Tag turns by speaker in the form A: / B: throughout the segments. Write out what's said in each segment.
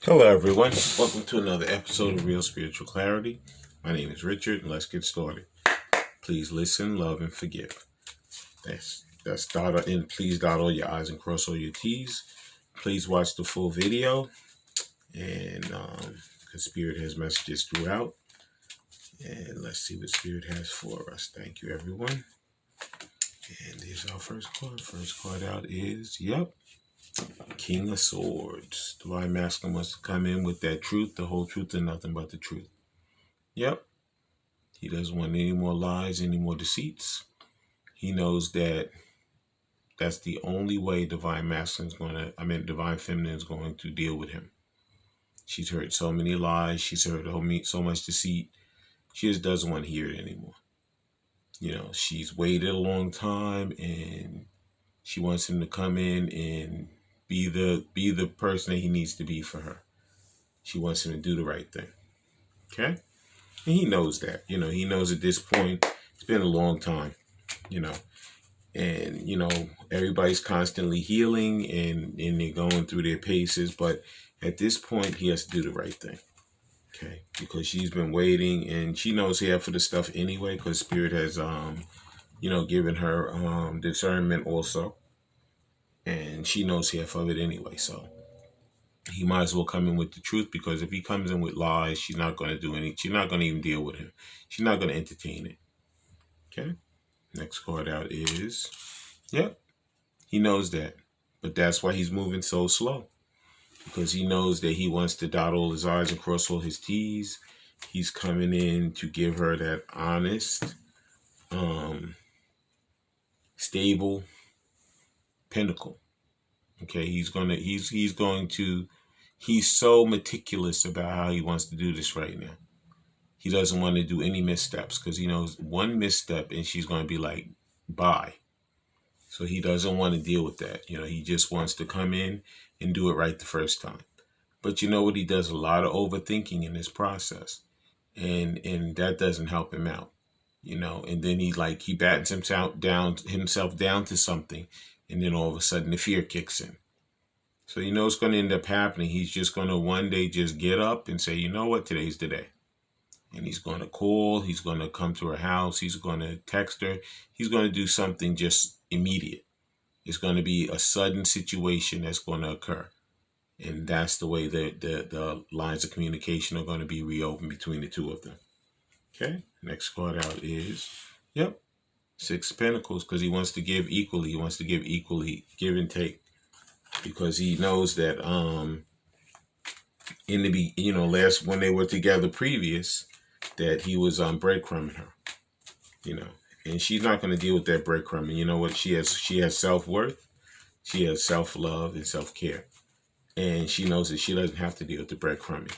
A: Hello, everyone. Welcome to another episode of Real Spiritual Clarity. My name is Richard, and let's get started. Please listen, love, and forgive. That's please dot all your I's and cross all your T's. Please watch the full video, and because Spirit has messages throughout. And let's see what Spirit has for us. Thank you, everyone. And here's our first card. First card out is, King of Swords. Divine Masculine wants to come in with that truth, the whole truth, and nothing but the truth. Yep. He doesn't want any more lies, any more deceits. He knows that that's the only way Divine Feminine is going to deal with him. She's heard so many lies. She's heard so much deceit. She just doesn't want to hear it anymore. She's waited a long time, and she wants him to come in and be the person that he needs to be for her. She wants him to do the right thing. Okay? And he knows that. He knows at this point, it's been a long time, and, everybody's constantly healing and they're going through their paces. But at this point, he has to do the right thing. Okay? Because she's been waiting, and she knows half of the stuff anyway, because Spirit has, given her discernment also. And she knows half of it anyway. So he might as well come in with the truth, because if he comes in with lies, she's not going to do anything. She's not going to even deal with him. She's not going to entertain it. Okay? Next card out is, he knows that. But that's why he's moving so slow. Because he knows that he wants to dot all his I's and cross all his T's. He's coming in to give her that honest, stable pinnacle. Okay? He's so meticulous about how he wants to do this right now. He doesn't want to do any missteps, because he knows one misstep and she's going to be like, bye. So he doesn't want to deal with that. He just wants to come in and do it right the first time. But you know what? He does a lot of overthinking in this process. And that doesn't help him out. And then he battens himself down to something. And then all of a sudden the fear kicks in. So it's going to end up happening. He's just going to one day just get up and say, you know what, today's the day. And he's going to call. He's going to come to her house. He's going to text her. He's going to do something just immediate. It's going to be a sudden situation that's going to occur. And that's the way that the lines of communication are going to be reopened between the two of them. Okay? Next card out is, Six of Pentacles, because he wants to give equally. He wants to give equally, give and take. Because he knows that when they were together previous, that he was breadcrumbing her, and she's not going to deal with that breadcrumbing. You know what? She has self-worth, she has self-love and self-care, and she knows that she doesn't have to deal with the breadcrumbing,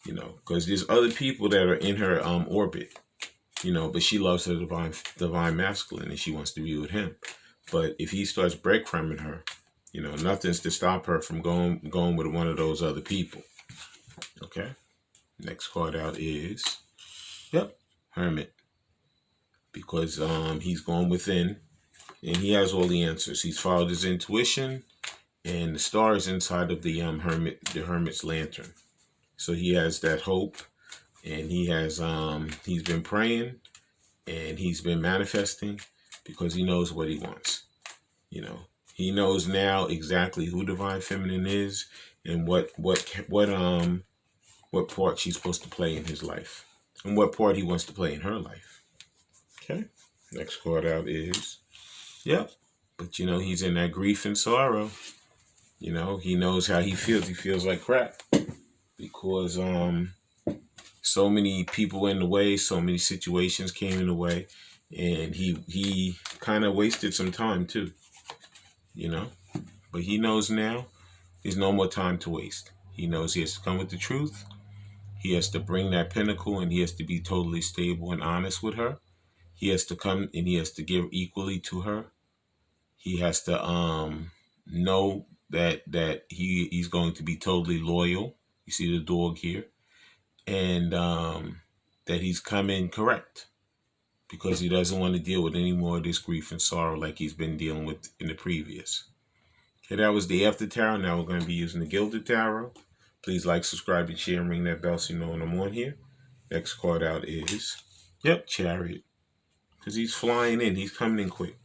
A: because there's other people that are in her orbit, but she loves her divine masculine, and she wants to be with him. But if he starts breadcrumbing her, nothing's to stop her from going with one of those other people. Okay. Next card out is, Hermit. Because he's going within, and he has all the answers. He's followed his intuition, and the star is inside of the hermit's lantern. So he has that hope, and he has he's been praying, and he's been manifesting, because he knows what he wants. He knows now exactly who Divine Feminine is, and what part she's supposed to play in his life, and what part he wants to play in her life. Okay. Next card out is, but he's in that grief and sorrow. He knows how he feels. He feels like crap, because so many people were in the way, so many situations came in the way, and he kind of wasted some time too. But he knows now there's no more time to waste. He knows he has to come with the truth. He has to bring that pinnacle, and he has to be totally stable and honest with her. He has to come and he has to give equally to her. He has to know that he's going to be totally loyal. You see the dog here. And that he's come in correct, because he doesn't want to deal with any more of this grief and sorrow like he's been dealing with in the previous. Okay, that was the After Tarot. Now we're going to be using the Gilded Tarot. Please like, subscribe, and share, and ring that bell so you know when I'm on here. Next card out is, Chariot. Because he's flying in. He's coming in quick.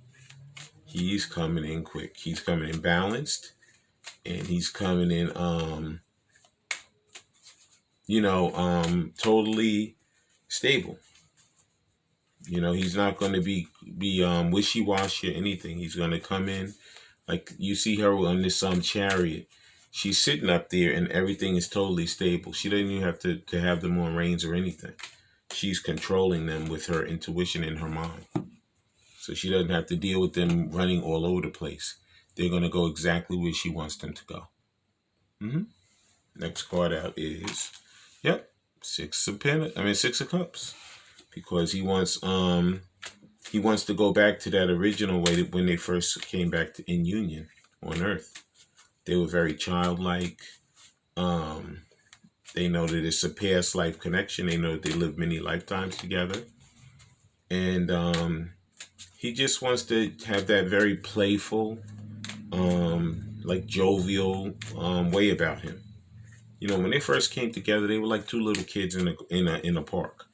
A: He's coming in quick. He's coming in balanced. And he's coming in, totally stable. He's not going to be wishy-washy or anything. He's going to come in like you see her on this Chariot. She's sitting up there and everything is totally stable. She doesn't even have to have them on reins or anything. She's controlling them with her intuition in her mind. So she doesn't have to deal with them running all over the place. They're going to go exactly where she wants them to go. Next card out is, Six of Cups. Because he wants to go back to that original way that when they first came back in union on Earth. They were very childlike. They know that it's a past life connection. They know that they lived many lifetimes together. And he just wants to have that very playful, jovial way about him. When they first came together, they were like two little kids in a park,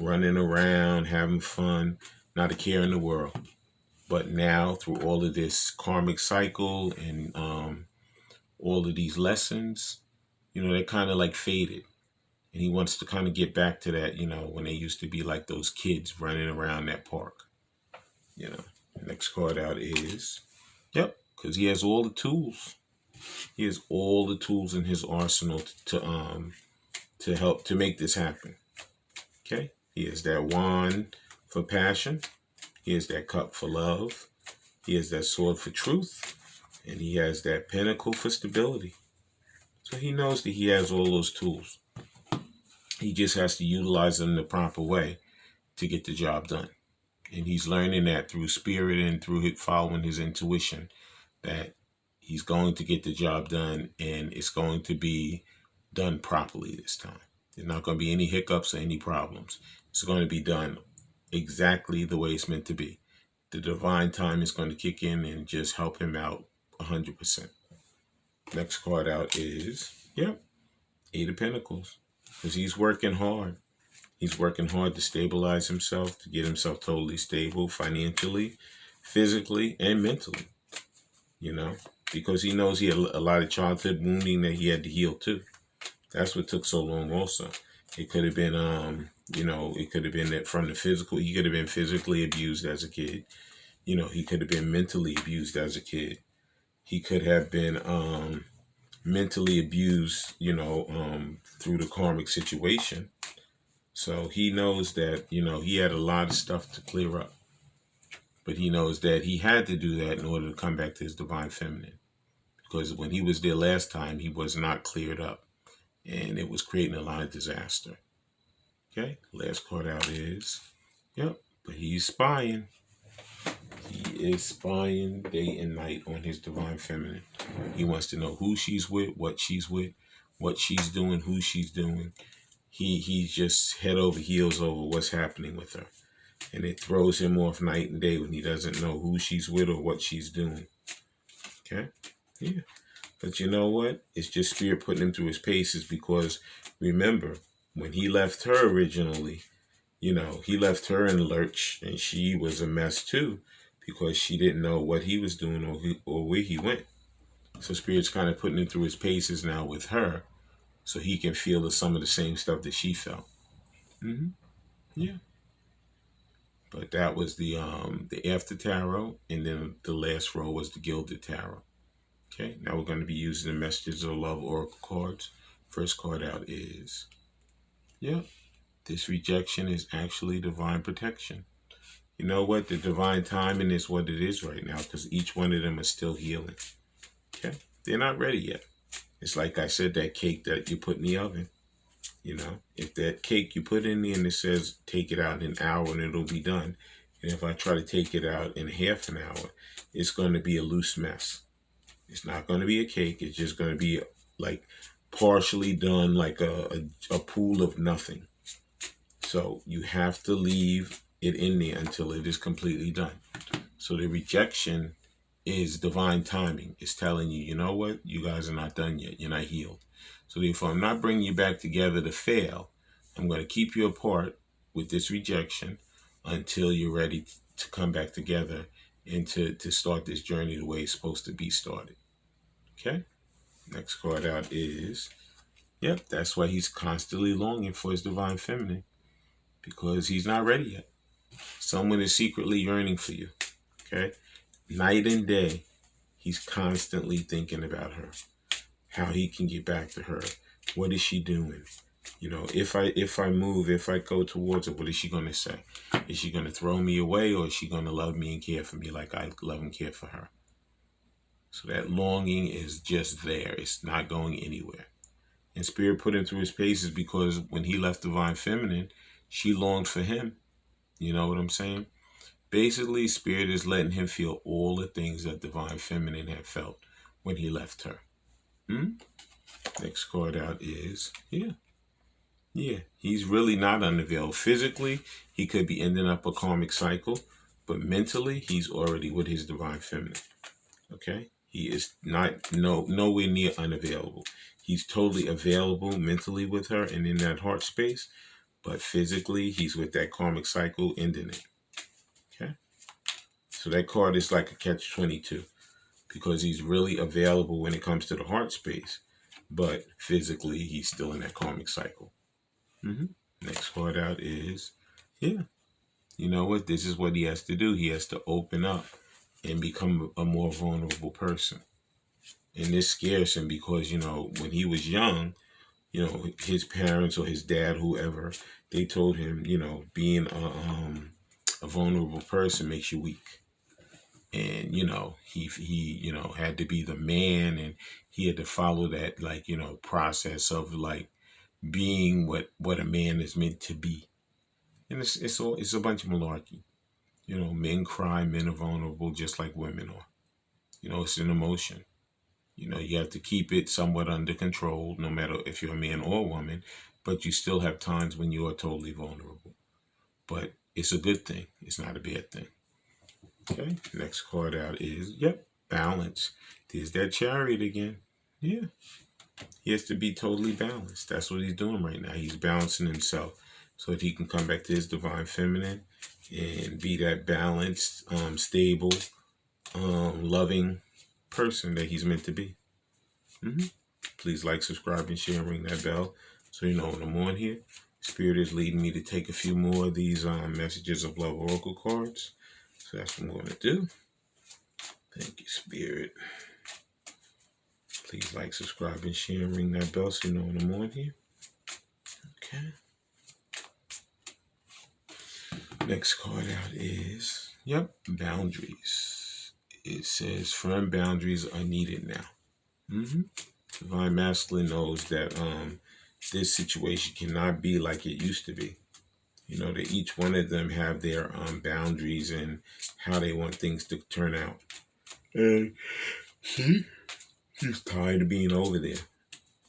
A: running around, having fun, not a care in the world. But now, through all of this karmic cycle and all of these lessons, they kind of like faded. And he wants to kind of get back to that, when they used to be like those kids running around that park. Next card out is, because he has all the tools. He has all the tools in his arsenal to help to make this happen. Okay? He has that wand for passion. He has that cup for love. He has that sword for truth. And he has that pentacle for stability. So he knows that he has all those tools. He just has to utilize them the proper way to get the job done. And he's learning that through spirit and through following his intuition, that he's going to get the job done and it's going to be done properly this time. There's not going to be any hiccups or any problems. It's going to be done exactly the way it's meant to be. The divine time is going to kick in and just help him out 100%. Next card out is, Eight of Pentacles. Because he's working hard. He's working hard to stabilize himself, to get himself totally stable financially, physically, and mentally. Because he knows he had a lot of childhood wounding that he had to heal too. That's what took so long also. It could have been, it could have been that from the physical. He could have been physically abused as a kid. He could have been mentally abused as a kid. He could have been mentally abused, through the karmic situation. So he knows that, he had a lot of stuff to clear up. But he knows that he had to do that in order to come back to his divine feminine. Because when he was there last time, he was not cleared up. And it was creating a lot of disaster. Okay, last card out is, but he's spying. He is spying day and night on his divine feminine. He wants to know who she's with, what she's doing, who she's doing. He's just head over heels over what's happening with her. And it throws him off night and day when he doesn't know who she's with or what she's doing. Okay? Yeah. But you know what? It's just spirit putting him through his paces because remember, when he left her originally, he left her in lurch and she was a mess too because she didn't know what he was doing or where he went. So spirit's kind of putting him through his paces now with her so he can feel some of the same stuff that she felt. Yeah. But that was the After Tarot, and then the last row was the Gilded Tarot. Okay, now we're going to be using the Messages of Love Oracle cards. First card out is, this rejection is actually divine protection. You know what? The divine timing is what it is right now because each one of them is still healing. Okay, they're not ready yet. It's like I said, that cake that you put in the oven. If that cake you put in there and it says take it out in an hour and it'll be done. And if I try to take it out in half an hour, it's going to be a loose mess. It's not going to be a cake. It's just going to be like partially done, like a pool of nothing. So you have to leave it in there until it is completely done. So the rejection is divine timing. It's telling you, you know what? You guys are not done yet. You're not healed. So therefore, I'm not bringing you back together to fail. I'm going to keep you apart with this rejection until you're ready to come back together and to start this journey the way it's supposed to be started. Okay? Next card out is, yep, that's why he's constantly longing for his divine feminine, because he's not ready yet. Someone is secretly yearning for you. Okay? Night and day, he's constantly thinking about her, how he can get back to her. What is she doing? You know, if I move, if I go towards her, what is she going to say? Is she going to throw me away, or is she going to love me and care for me like I love and care for her? So that longing is just there. It's not going anywhere. And Spirit put him through his paces because when he left Divine Feminine, she longed for him. You know what I'm saying? Basically, Spirit is letting him feel all the things that Divine Feminine had felt when he left her. Next card out is, yeah, he's really not unavailable. Physically, he could be ending up a karmic cycle, but mentally, he's already with his Divine Feminine. Okay? He is nowhere near unavailable. He's totally available mentally with her and in that heart space, but physically, he's with that karmic cycle ending it. Okay? So that card is like a catch-22 because he's really available when it comes to the heart space, but physically, he's still in that karmic cycle. Next card out is, you know what? This is what he has to do. He has to open up and become a more vulnerable person. And this scares him because, you know, when he was young, you know, his parents or his dad, whoever, they told him, you know, being a vulnerable person makes you weak. And, you know, he you know, had to be the man, and he had to follow that, like, you know, process of like being what a man is meant to be. And it's a bunch of malarkey. You know, men cry, men are vulnerable just like women are. You know, it's an emotion. You know, you have to keep it somewhat under control, no matter if you're a man or a woman, but you still have times when you are totally vulnerable. But it's a good thing. It's not a bad thing. Okay, next card out is, balance. There's that Chariot again. Yeah. He has to be totally balanced. That's what he's doing right now. He's balancing himself so that he can come back to his Divine Feminine and be that balanced, stable, loving person that he's meant to be. Please like, subscribe, and share, and ring that bell so you know when I'm on here. Spirit is leading me to take a few more of these messages of love oracle cards. So that's what I'm going to do. Thank you, Spirit. Please like, subscribe, and share, and ring that bell so you know when I'm on here. Okay. Next card out is, boundaries. It says firm boundaries are needed now. Divine Masculine knows that this situation cannot be like it used to be. You know, that each one of them have their boundaries and how they want things to turn out. And see, he's tired of being over there.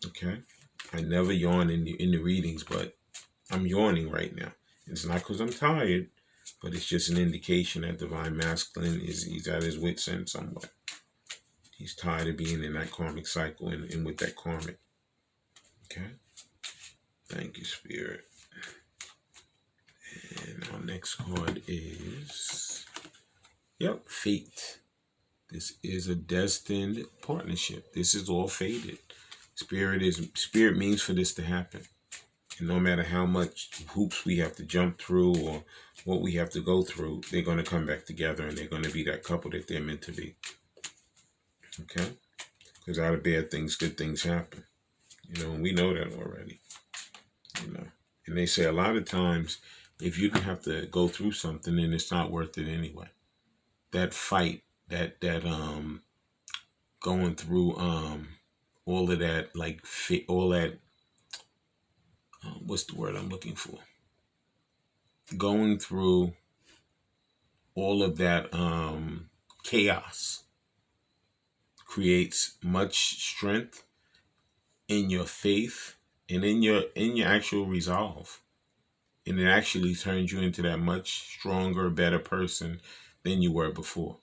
A: Okay? I never yawn in the readings, but I'm yawning right now. It's not because I'm tired, but it's just an indication that Divine Masculine he's at his wit's end somewhat. He's tired of being in that karmic cycle and with that karmic. Okay? Thank you, Spirit. And our next card is, fate. This is a destined partnership. This is all fated. Spirit means for this to happen. And no matter how much hoops we have to jump through or what we have to go through, they're going to come back together and they're going to be that couple that they're meant to be. Okay? Because out of bad things, good things happen. You know, and we know that already. You know, and they say a lot of times, if you have to go through something, then it's not worth it anyway. That fight, that going through all of that, like all that, what's the word I'm looking for? Going through all of that chaos creates much strength in your faith and in your actual resolve. And it actually turns you into that much stronger, better person than you were before.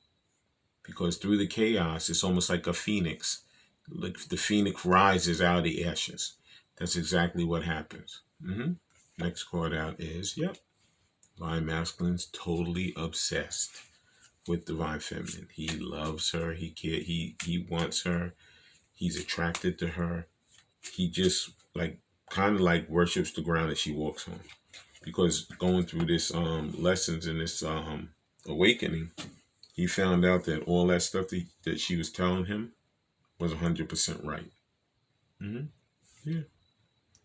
A: Because through the chaos, it's almost like a phoenix Like the phoenix rises out of the ashes. That's exactly what happens. Next card out is, yep, Divine Masculine's totally obsessed with Divine Feminine. He loves her. He wants her. He's attracted to her. He just like kind of like worships the ground that she walks on. Because going through this lessons in this awakening, he found out that all that stuff that she was telling him was 100% right. Yeah.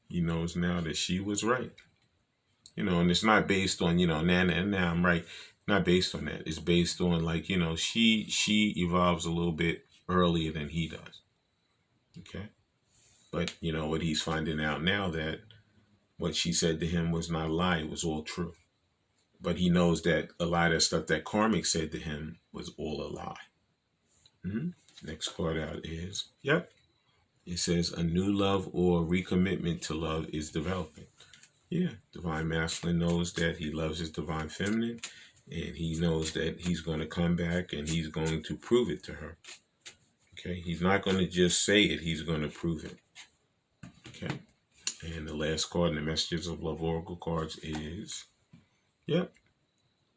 A: He knows now that she was right. And it's not based on, now I'm right. Not based on that. It's based on like, she evolves a little bit earlier than he does. Okay. But what he's finding out now, that what she said to him was not a lie, it was all true. But he knows that a lot of stuff that Karmic said to him was all a lie. Next card out is, yep, it says a new love or recommitment to love is developing. Yeah, Divine Masculine knows that he loves his Divine Feminine, and he knows that he's going to come back and he's going to prove it to her. Okay, he's not going to just say it, he's going to prove it. Okay, and the last card in the Messages of Love Oracle cards is, yep,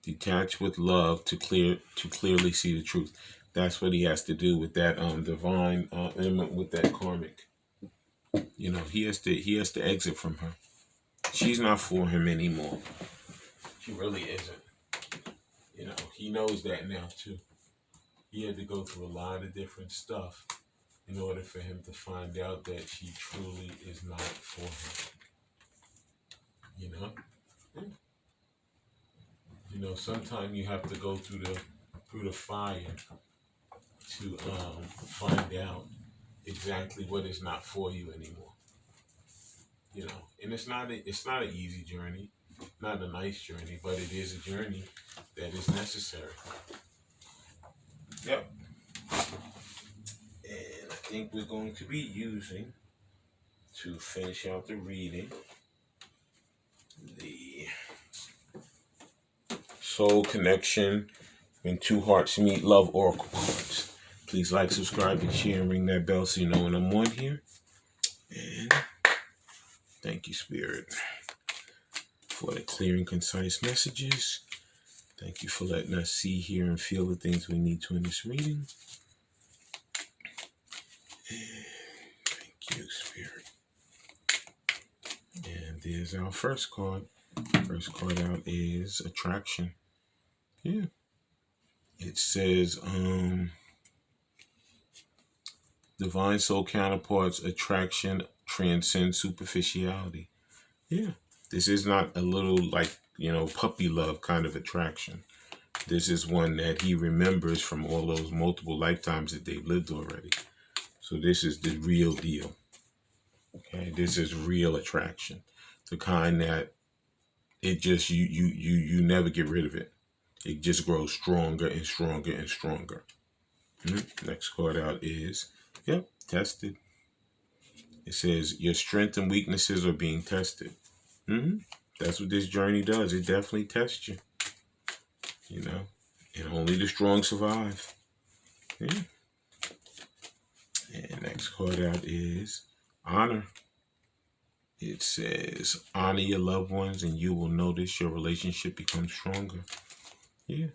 A: detach with love to clearly see the truth. That's what he has to do with that divine element, with that karmic. He has to exit from her. She's not for him anymore. She really isn't. He knows that now too. He had to go through a lot of different stuff in order for him to find out that she truly is not for him. Sometimes you have to go through the fire to find out exactly what is not for you anymore. And it's not an easy journey, not a nice journey, but it is a journey that is necessary. Yep. And I think we're going to be using, to finish out the reading, the Soul Connection When Two Hearts Meet Love Oracle cards. Please like, subscribe, and share, and ring that bell so you know when I'm on here. And thank you, Spirit, for the clear and concise messages. Thank you for letting us see, hear, and feel the things we need to in this reading. And thank you, Spirit. And there's our first card. First card out is Attraction. Yeah. It says, Divine Soul Counterparts, attraction transcends superficiality. Yeah. This is not a little puppy love kind of attraction. This is one that he remembers from all those multiple lifetimes that they've lived already. So this is the real deal. Okay, this is real attraction. The kind that it just you never get rid of it. It just grows stronger and stronger and stronger. Next card out is, yep, tested. It says your strengths and weaknesses are being tested. That's what this journey does. It definitely tests you. And only the strong survive. Yeah. And next card out is honor. It says honor your loved ones and you will notice your relationship becomes stronger. Yeah.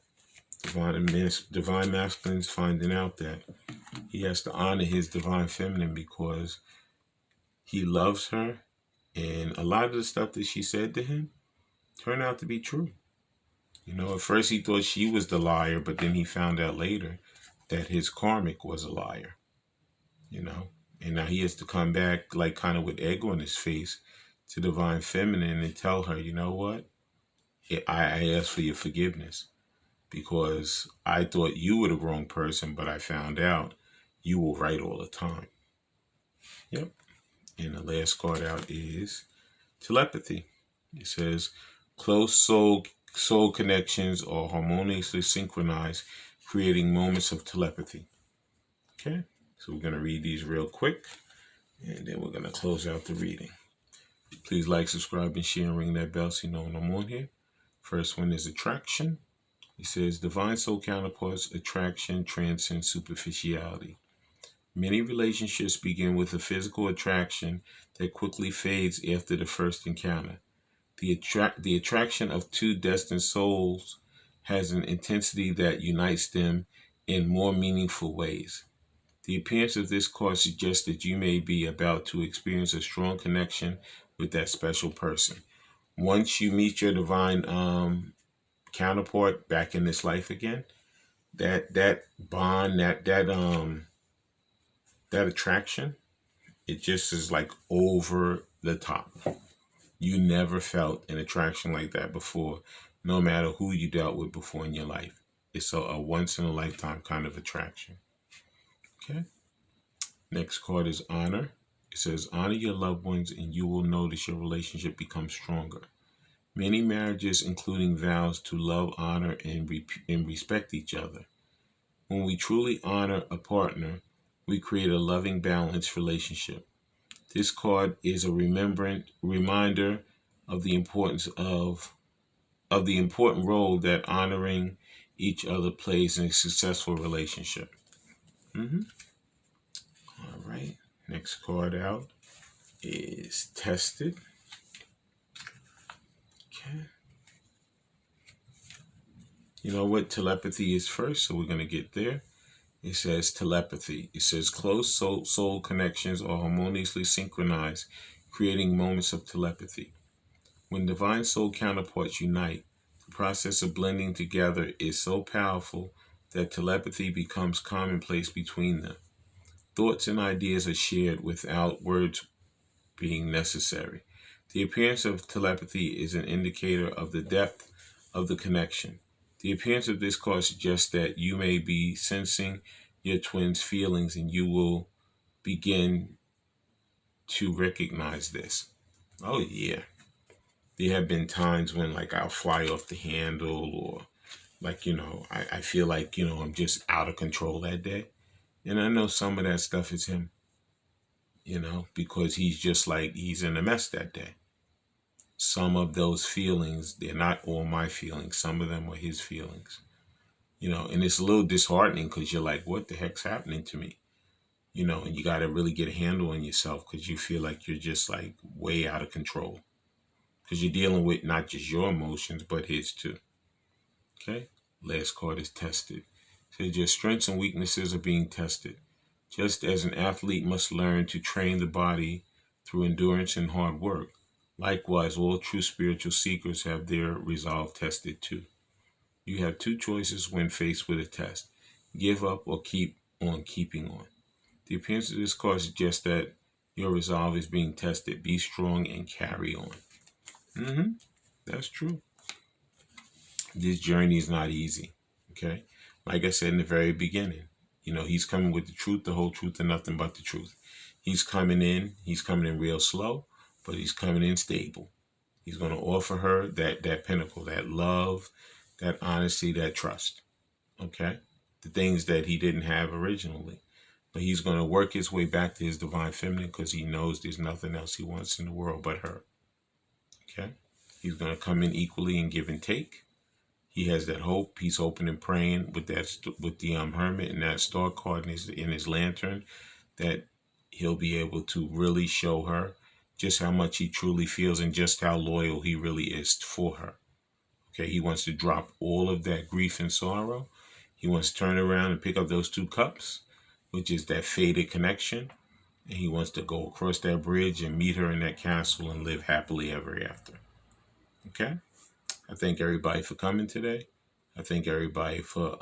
A: Divine Masculine's finding out that he has to honor his Divine Feminine because he loves her, and a lot of the stuff that she said to him turned out to be true. At first he thought she was the liar, but then he found out later that his karmic was a liar. And now he has to come back like kind of with egg on his face to Divine Feminine and tell her, you know what? I ask for your forgiveness because I thought you were the wrong person, but I found out you were right all the time. Yep. And the last card out is telepathy. It says close soul connections are harmoniously synchronized, creating moments of telepathy. Okay. So we're going to read these real quick, and then we're going to close out the reading. Please like, subscribe, and share, and ring that bell so you know when I'm on here. First one is attraction. It says, Divine Soul Counterparts, attraction transcends superficiality. Many relationships begin with a physical attraction that quickly fades after the first encounter. The attraction of two destined souls has an intensity that unites them in more meaningful ways. The appearance of this card suggests that you may be about to experience a strong connection with that special person. Once you meet your divine counterpart back in this life again, that bond, that attraction, it just is like over the top. You never felt an attraction like that before, no matter who you dealt with before in your life. It's a once in a lifetime kind of attraction. Okay. Next card is honor. It says, honor your loved ones and you will notice your relationship becomes stronger. Many marriages, including vows to love, honor, and respect each other. When we truly honor a partner, we create a loving, balanced relationship. This card is a reminder of the importance of the important role that honoring each other plays in a successful relationship. All right. Next card out is tested. Okay. You know what telepathy is first, so we're going to get there. It says telepathy. It says close soul connections are harmoniously synchronized, creating moments of telepathy. When divine soul counterparts unite, the process of blending together is so powerful that telepathy becomes commonplace between them. Thoughts and ideas are shared without words being necessary. The appearance of telepathy is an indicator of the depth of the connection. The appearance of this card suggests that you may be sensing your twin's feelings and you will begin to recognize this. Oh, yeah. There have been times when, like, I'll fly off the handle or, like, I feel like, I'm just out of control that day. And I know some of that stuff is him, because he's just like, he's in a mess that day. Some of those feelings, they're not all my feelings. Some of them are his feelings, and it's a little disheartening because you're like, what the heck's happening to me? And you got to really get a handle on yourself because you feel like you're just like way out of control because you're dealing with not just your emotions, but his too. Okay. Last card is tested. It says your strengths and weaknesses are being tested. Just as an athlete must learn to train the body through endurance and hard work, likewise, all true spiritual seekers have their resolve tested too. You have two choices when faced with a test: give up or keep on keeping on. The appearance of this card suggests that your resolve is being tested. Be strong and carry on. That's true. This journey is not easy. Okay. Like I said in the very beginning, he's coming with the truth, the whole truth, and nothing but the truth. He's coming in real slow, but he's coming in stable. He's going to offer her that pinnacle, that love, that honesty, that trust. Okay. The things that he didn't have originally. But he's going to work his way back to his divine feminine because he knows there's nothing else he wants in the world but her. Okay. He's going to come in equally and give and take. He has that hope. He's hoping and praying with the hermit and that star card in his lantern that he'll be able to really show her just how much he truly feels and just how loyal he really is for her. Okay, he wants to drop all of that grief and sorrow. He wants to turn around and pick up those two cups, which is that faded connection. And he wants to go across that bridge and meet her in that castle and live happily ever after. Okay? I thank everybody for coming today. I thank everybody for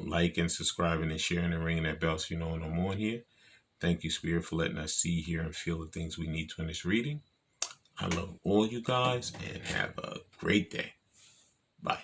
A: liking, subscribing, and sharing and ringing that bell so you know when I'm on here. Thank you, Spirit, for letting us see, hear, and feel the things we need to in this reading. I love all you guys and have a great day. Bye.